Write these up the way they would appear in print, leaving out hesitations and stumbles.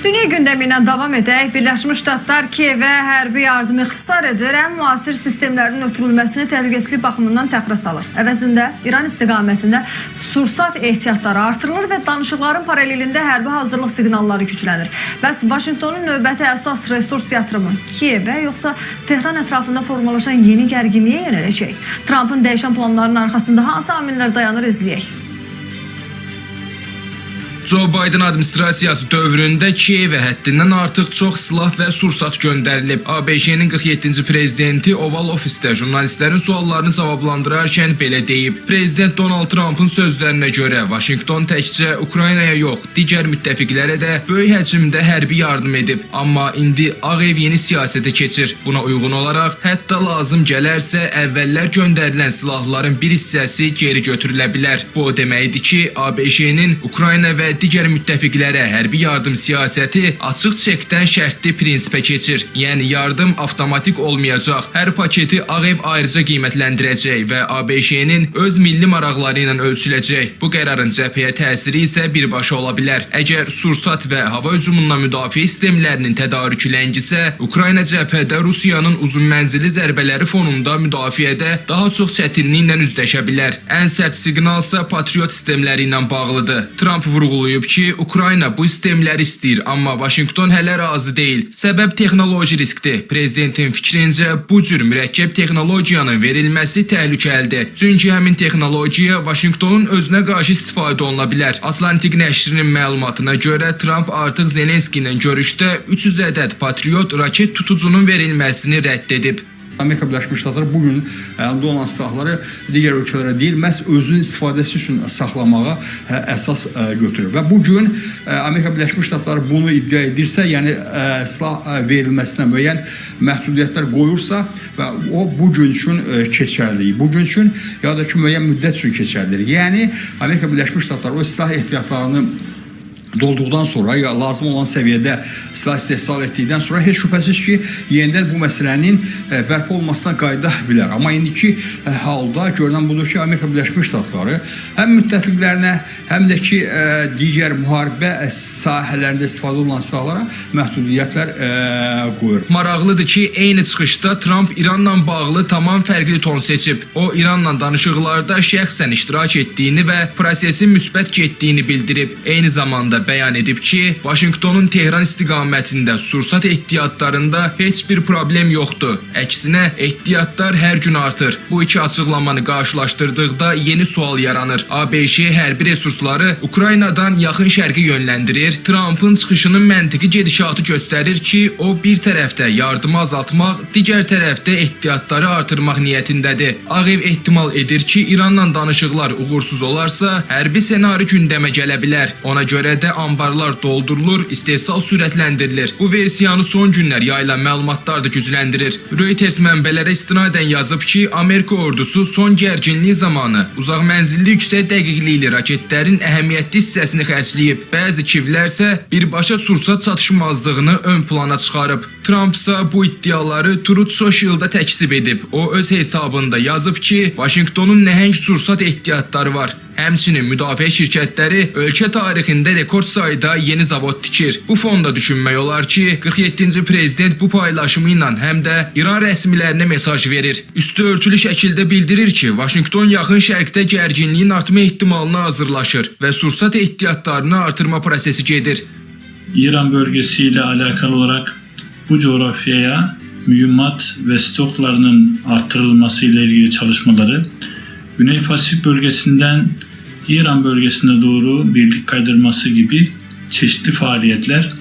Dünya gündəminə davam edək. Birləşmiş Ştatlar Kiyevə hərbi yardım ixtisar edir. Ən müasir sistemlərin ötürülməsini təhlükəsizlik baxımından təxirə salır. Əvəzində İran istiqamətində sursat ehtiyatları artırılır və danışıqların paralelində hərbi hazırlıq siqnalları güclənir. Bəs Vaşinqtonun növbəti əsas resurs yatırımı Kiyevə yoxsa Tehran ətrafında formalaşan yeni gərginliyə yönələcək? Trumpın dəyişən planlarının arxasında hansı amillər dayanır, izləyək. Joe Biden administrasiyası dövründə Kiyevə həddindən artıq çox silah və sursat göndərilib. ABŞ-nin 47-ci prezidenti Oval Ofisdə jurnalistlərin suallarını cavablandırarkən belə deyib. Prezident Donald Trump'ın sözlərinə görə Vaşinqton təkcə Ukraynaya yox, digər müttəfiqlərə də böyük həcmdə hərbi yardım edib. Amma indi Ağ Ev yeni siyasətə keçir. Buna uyğun olaraq hətta lazım gələrsə əvvəllər göndərilən silahların bir hissəsi geri götürülə bilər. Bu o deməkdir ki, ABŞ-nin Ukrayna və digər müttəfiqlərə hərbi yardım siyasəti açıq çekdən şərtli prinsipə keçir. Yəni yardım avtomatik olmayacaq. Hər paketi Ağ Ev ayrıca qiymətləndirəcək və ABŞ-nin öz milli maraqları ilə ölçüləcək. Bu qərarın cəbhəyə təsiri isə birbaşa ola bilər. Əgər sursat və hava hücumundan müdafiə sistemlərinin tədarükü ləngisə, Ukrayna cəbhədə Rusiyanın uzun mənzilli zərbələri fonunda müdafiədə daha çox çətinliklə üzləşə bilər. Ən sərt siqnalsa Patriot sistemləri ilə bağlıdır. Trump vurğulayıb ki, Ukrayna bu sistemləri istəyir, amma Vaşinqton hələ razı deyil. Səbəb texnoloji riskdir. Prezidentin fikrincə bu cür mürəkkəb texnologiyanın verilməsi təhlükəlidir. Çünki həmin texnologiya Vaşinqtonun özünə qarşı istifadə oluna bilər. Atlantik nəşrinin məlumatına görə Trump artıq Zelenski ilə görüşdə 300 ədəd Patriot raket tutucunun verilməsini rədd edib. Amerika Birləşmiş Ştatları bugün əldə olan silahları digər ölkələrə deyil, məhz özünün istifadəsi üçün saxlamağa əsas götürür. Və bugün Amerika Birləşmiş Ştatları bunu iddia edirsə, yəni silah verilməsinə müəyyən məhdudiyyətlər qoyursa və o bugün üçün keçərlidir. Bugün üçün ya da ki, müəyyən müddət üçün keçərlidir. Yəni Amerika Birləşmiş Ştatları o silah ehtiyatlarını dolduqdan sonra ya lazım olan səviyyədə silah istehsal etdikdən sonra heç şübhəsiz ki, yenidən bu məsələnin bərpa olmasına qayıda bilər. Amma indiki halda görünən budur ki, Amerika Birləşmiş Ştatları həm müttəfiqlərinə, həm də ki, digər müharibə sahələrində istifadə olunan silahlara məhdudiyyətlər qoyur. Maraqlıdır ki, eyni çıxışda Trump İranla bağlı tamam fərqli ton seçib. O, İranla danışıqlarda şəxsən iştirak etdiyini və prosesin müsbət getdiyini bildirib. Eyni zamanda bəyan edib ki, Vaşinqtonun Tehran istiqamətində sursat ehtiyatlarında heç bir problem yoxdur. Əksinə, ehtiyatlar hər gün artır. Bu iki açıqlamanı qarşılaşdırdıqda yeni sual yaranır. ABŞ hərbi resursları Ukraynadan yaxın şərqə yönləndirir. Trump'ın çıxışının məntiqi gedişatı göstərir ki, o bir tərəfdə yardımı azaltmaq, digər tərəfdə ehtiyatları artırmaq niyyətindədir. Ağ Ev ehtimal edir ki, İranla danışıqlar uğursuz olarsa, hərbi ssenari gündəmə gələ bilər. Ona görə də ambarlar doldurulur, istehsal sürətləndirilir. Bu versiyanı son günlər yayılan məlumatlar da gücləndirir. Reuters mənbələrə istinadən yazıb ki, Amerika ordusu son gərginlik zamanı uzaq mənzilli yüksək dəqiqlikli raketlərin əhəmiyyətli hissəsini xərcləyib. Bəzi kivlər isə birbaşa sursat çatışmazlığını ön plana çıxarıb. Trump isə bu iddiaları Truth Social'da təkzib edib. O öz hesabında yazıb ki, Vaşinqtonun nəhəng sursat ehtiyatları var. Həmçinin müdafiə şirkətləri ölkə tarixində rekord sayda yeni zavod tikir. Bu fonda düşünmək olar ki, 47-ci prezident bu paylaşımı ilə həm də İran rəsmilərinə mesaj verir. Üstü örtülü şəkildə bildirir ki, Vaşinqton yaxın şərqdə gərginliyin artma ehtimalına hazırlaşır və sursat ehtiyatlarını artırma prosesi gedir. İran bölgesiyle alakalı olarak bu coğrafyaya mühimmat ve stoklarının artırılması ile ilgili çalışmaları, Güney Pasifik bölgesinden İran bölgesine doğru birlik kaydırması gibi çeşitli faaliyetler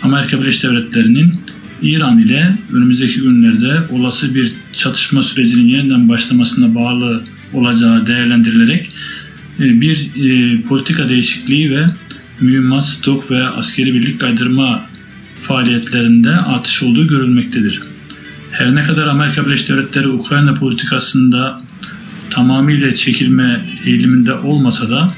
Amerika Birleşik Devletleri'nin İran ile önümüzdeki günlerde olası bir çatışma sürecinin yeniden başlamasına bağlı olacağı değerlendirilerek bir politika değişikliği ve mühimmat, stok ve askeri birlik kaydırma faaliyetlerinde artış olduğu görülmektedir. Her ne kadar Amerika Birleşik Devletleri Ukrayna politikasında tamamıyla çekilme eğiliminde olmasa da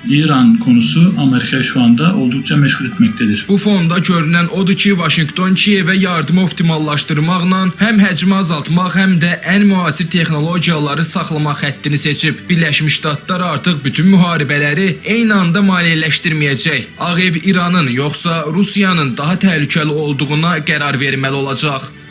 İran konusu Amerika'yı şu anda oldukça meşgul etmektedir. Bu fonda görünən odur ki, Vaşinqton Kiyevə yardımı optimallaşdırmaqla həm həcmi azaltmaq, həm də ən müasir texnologiyaları saxlamaq xəttini seçib. Birləşmiş Ştatlar artıq bütün müharibələri eyni anda maliyyələşdirməyəcək. Ağ Ev İranın yoxsa Rusiyanın daha təhlükəli olduğuna qərar verməli olacaq.